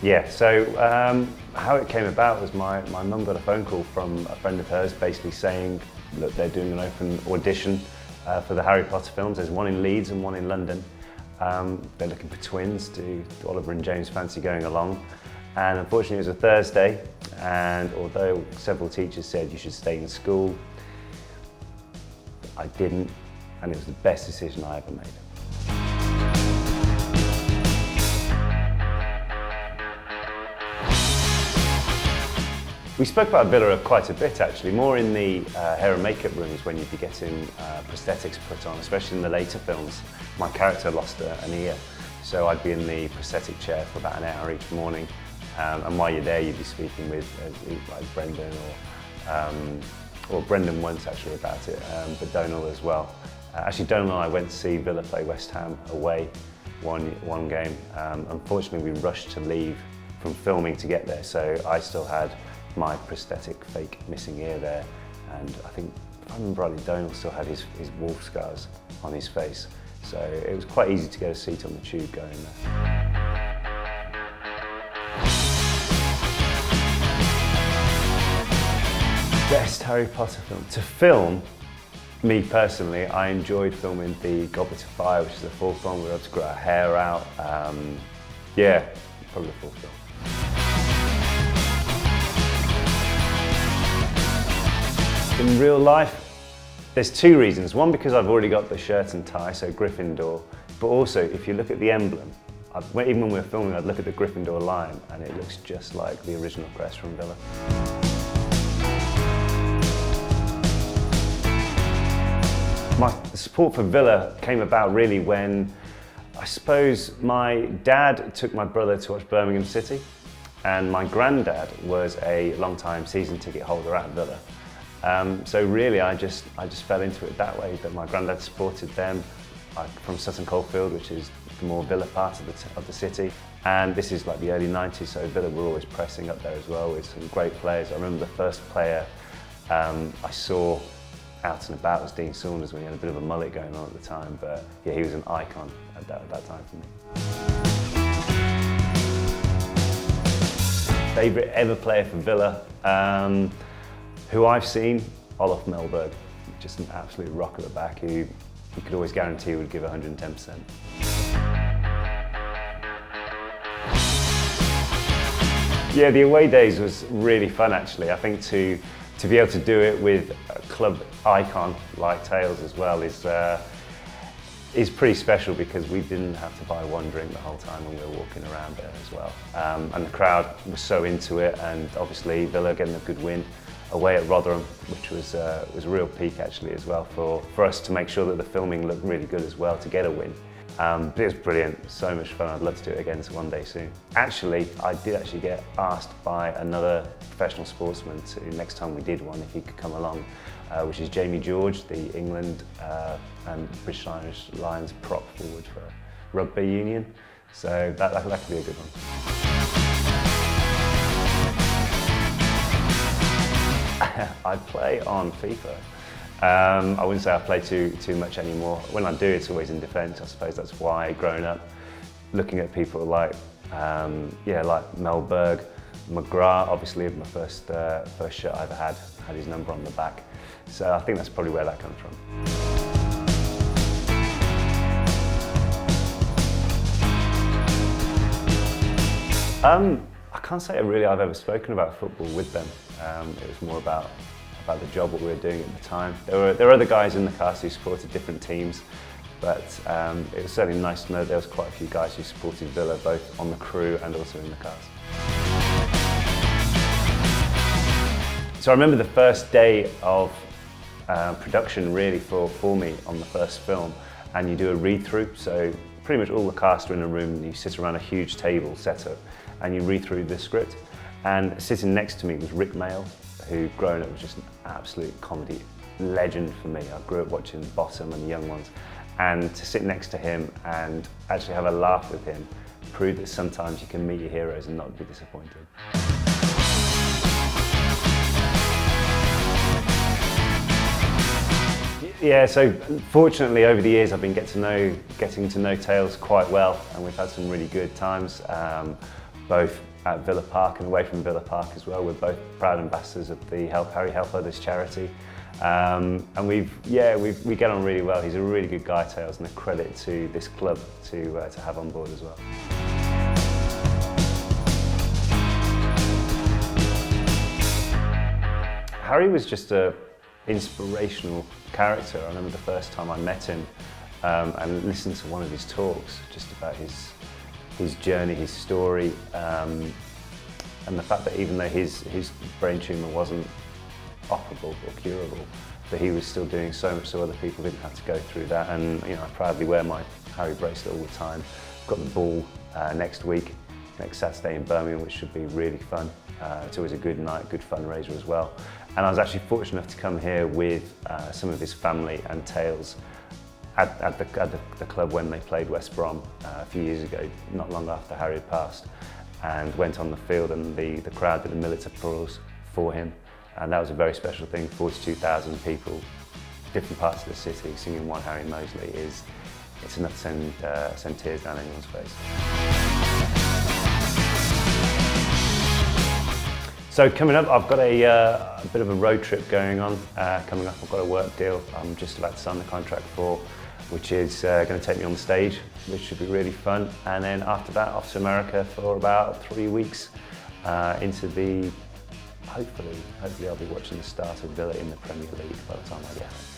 Yeah, so how it came about was my mum got a phone call from a friend of hers basically saying that they're doing an open audition for the Harry Potter films. There's one in Leeds and one in London. They're looking for twins. Do Oliver and James fancy going along? And unfortunately it was a Thursday, and although several teachers said you should stay in school, I didn't, and it was the best decision I ever made. We spoke about Villa quite a bit actually, more in the hair and makeup rooms when you'd be getting prosthetics put on, especially in the later films. My character lost an ear, so I'd be in the prosthetic chair for about an hour each morning, and while you're there you'd be speaking with like Brendan or Brendan once actually about it, but Domhnall as well. Actually Domhnall and I went to see Villa play West Ham away one game. Unfortunately we rushed to leave from filming to get there, so I still had my prosthetic fake missing ear there, and I think, if I remember rightly, Domhnall still had his wolf scars on his face, so it was quite easy to get a seat on the tube going there. Best Harry Potter film? To film, me personally, I enjoyed filming the Goblet of Fire, which is the fourth one. We were able to grow our hair out. Yeah, probably the fourth film. In real life, there's two reasons. One, because I've already got the shirt and tie, so Gryffindor. But also, if you look at the emblem, even when we were filming, I'd look at the Gryffindor lion, and it looks just like the original crest from Villa. My support for Villa came about really when, I suppose, my dad took my brother to watch Birmingham City, and my granddad was a long-time season ticket holder at Villa. So really, I just fell into it that way. That my granddad supported them from Sutton Coldfield, which is the more Villa part of the city. And this is like the early 90s, so Villa were always pressing up there as well with some great players. I remember the first player I saw out and about was Dean Saunders when he had a bit of a mullet going on at the time. But yeah, he was an icon at that time for me. Favourite ever player for Villa? Who I've seen, Oliver Phelps, just an absolute rock at the back who you could always guarantee would give 110%. Yeah, the away days was really fun actually. I think to be able to do it with a club icon like Tayls as well is pretty special, because we didn't have to buy one drink the whole time when we were walking around there as well. And the crowd was so into it, and obviously Villa getting a good win away at Rotherham, which was a real peak actually as well for us to make sure that the filming looked really good as well to get a win. But it was brilliant, so much fun. I'd love to do it again one day soon. Actually, I did get asked by another professional sportsman to, next time we did one, if he could come along, which is Jamie George, the England and British Irish Lions prop forward for rugby union. So that could be a good one. I play on FIFA. I wouldn't say I play too much anymore. When I do, it's always in defence. I suppose that's why, growing up, looking at people like Mel Berg, McGrath, obviously my first shirt I ever had his number on the back. So I think that's probably where that comes from. I can't say I've ever spoken about football with them. It was more about the job, what we were doing at the time. There were other guys in the cast who supported different teams, but it was certainly nice to know there was quite a few guys who supported Villa, both on the crew and also in the cast. So I remember the first day of production really for me on the first film, and you do a read-through. So pretty much all the cast are in a room, and you sit around a huge table set up, and you read through the script. And sitting next to me was Rick Mail, who growing up was just an absolute comedy legend for me. I grew up watching Bottom and The Young Ones, and to sit next to him and actually have a laugh with him proved that sometimes you can meet your heroes and not be disappointed. Yeah, so fortunately over the years I've been getting to know Tayls quite well, and we've had some really good times, both at Villa Park and away from Villa Park as well. We're both proud ambassadors of the Harry Help Others charity. And we get on really well. He's a really good guy, Tayls, and a credit to this club to have on board as well. Harry was just an inspirational character. I remember the first time I met him and listened to one of his talks just about his journey, his story, and the fact that even though his brain tumour wasn't operable or curable, that he was still doing so much so other people didn't have to go through that. And I proudly wear my Harry bracelet all the time. Got the ball next Saturday in Birmingham, which should be really fun. It's always a good night, good fundraiser as well. And I was actually fortunate enough to come here with some of his family and Tayls at the club when they played West Brom a few years ago, not long after Harry had passed, and went on the field, and the crowd did a millet applause for him. And that was a very special thing. 42,000 people, different parts of the city, singing One Harry Moseley it's enough to send tears down anyone's face. So coming up, I've got a bit of a road trip going on. Coming up, I've got a work deal I'm just about to sign the contract for, which is going to take me on the stage, which should be really fun. And then after that, off to America for about 3 weeks into the, hopefully I'll be watching the start of Villa in the Premier League by the time I get home.